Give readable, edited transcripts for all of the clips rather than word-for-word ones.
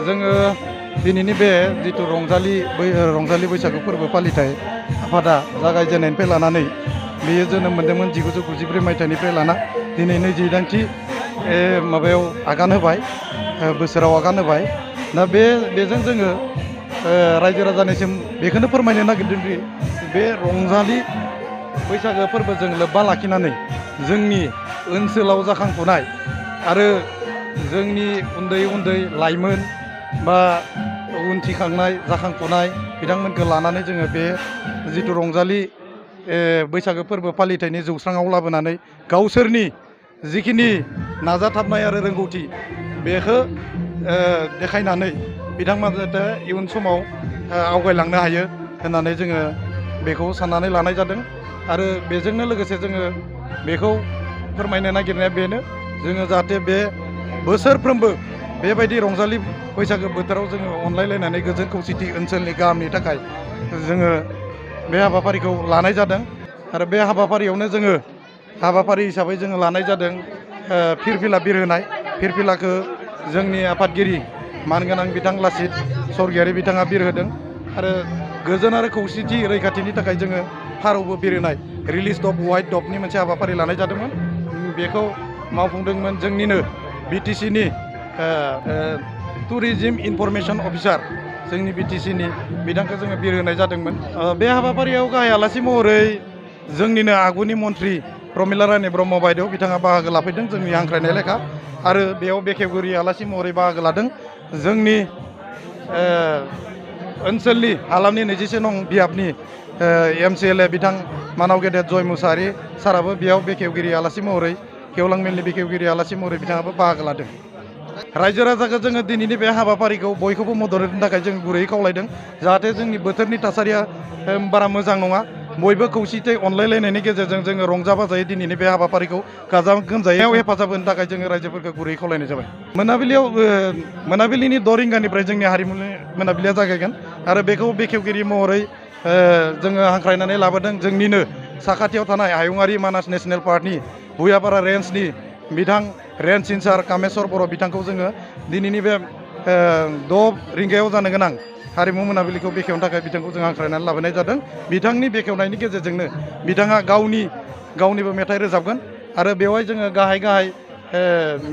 जोङो दिनैनि बे जिथु रंजालि बैसागु फोरबो फालिथाय आफादा जागायजेननायनिफ्राय लानानै बेयो जोनोम मोन्दोंमोन 1993 मायथाइनिफ्राय लाना दिनै 28थि माबायाव आगान होबाय, बोसोराव आगान होबाय। दा बेजों जोङो रायजो राजानिसिम बेखौनो फोरमायनो नागिरदों दि बे रंजालि बैसागो फोरबोजों लोब्बा लाखिनानै जोंनि ओनसोलाव जाखांफुनाय आरो जोंनि उन्दै उन्दै लाइमोन बा उनथिखांनाय जाखांफुनाय बिथांमोनखौ लानानै जोङो बे जिथु रंजालि बैसागो फोरबो फालिथायनि जौस्राङाव लाबोनानै गावसोरनि जिखिनि नाजाथाबनाय आरो रोंगौथि बेखौ देखायनानै बिथांमोना जाहाथे इयुन समाव आवगायलांनो हायो होननानै जोङो बेखौ साननानै लानाय जादों। आरो बेजोंनो लोगोसे जोङो बेखौ फोरमायनो नागिरनाया बेनो, जोङो जाहाथे बे बोसोरफ्रोमबो बेबायदि रंजालि बैसागो बोथोराव जोङो अनलायलायनानै गोजोन खौसेथि ओनसोलनि गाहामनि थाखाय जोङो बे हाबाफारिखौ लानाय जादों। आरो बे हाबाफारियावनो जोङो हाबाफारि हिसाबै जोङो लानाय जादों फिरफिला बिरहोनाय। फिरफिलाखौ जोंनि आफादगिरि मानगोनां बिथां लासित सरगियारि बिथाङा बिरहोदों। आरो गोजोन आरो खौसेथि रैखाथिनि थाखाय जोङो फारौबो बिरहोनाय रिलिज डभ वाइट डभनि मोनसे हाबाफारि लानाय जादोंमोन। बेखौ मावफुंदोंमोन जोंनिनो बिटिसिनि टुरिजिम इनफरमेसन अफिसार, जोंनि बिटिसिनि बिथांखौ जोङो बिरहोनाय जादोंमोन। बे हाबाफारियाव गाहाय आलासि महरै जोंनिनो आगुनि मन्थ्रि प्रमिला रानि ब्रह्म बायदेव बिथाङा बाहागो लाफैदों जोंनि हांख्रायनाय लेखा। आरो बेयाव बेखेवगिरि आलासि महरै बाहागो लादों जोंनि ओनसोलनि हालामनि 24 नं बियाबनि MCLA बिथां मानाव गेदेर जय मुसाहारि साराबो बेयाव बेखेवगिरि आलासि महरै, गेवलां मेलनि बेखेवगिरि आलासि महरै बिथाङाबो बाहागो लादों। रायजो राजाखौ जोङो दिनैनि बे हाबाफारिखौ बयखौबो मदद होनो थाखाय जों गुरैयै खावलायदों, जाहाथे जोंनि बोथोरनि थासारिया बारा मोजां नङा। बयबो खौसेथि अनलायलायनायनि गेजेरजों जोङो रंजा बाजायै दिनैनि बे हाबाफारिखौ गाजा गोमजायै हेफाजाब होनो थाखाय जोङो रायजोफोरखौ गुरैयै खावलायनाय जाबाय। मोनाबिलिनि 6 रिंगानिफ्राय जोंनि हारिमुनि मोनाबिलिया जागायगोन। आरो बेखौ बेखेवगिरि महरै जोङो हांख्रायनानै लाबोदों जोंनिनो साखाथियाव थानाय हायुङारि मानास नेसनेल पार्कनि भुयापारा रेन्जनि बिथां रेन्ज इनचार्ज कामेस्वर बर' बिथांखौ जोङो दिनैनि बे 6 रिंगायाव जानो गोनां हारिमु मोनाबिलिखौ बेखेवनो थाखाय बिथांखौ जों हांख्रायनानै लाबोनाय जादों। बिथांनि बेखेवनायनि गेजेरजोंनो बिथाङा गावनिबो मेथाइ रोजाबगोन। आरो बेवहाय जोङो गाहाय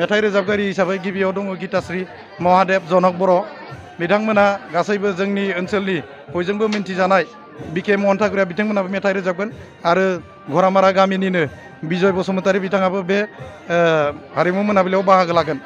मेथाइ रोजाबगिरि हिसाबै गिबियाव दङ गीताश्री महादेब जनक बर'। बिथांमोना गासैबो जोंनि ओनसोलनि बयजोंबो मिन्थिजानाय बिके महन थाकुरिया बिथांमोनाबो मेथाइ रोजाबगोन। आरो घरामारा गामिनिनो बिजय बसुमतारी बिथाङाबो बे हारिमु मोनाबिलियाव बाहागो लागोन।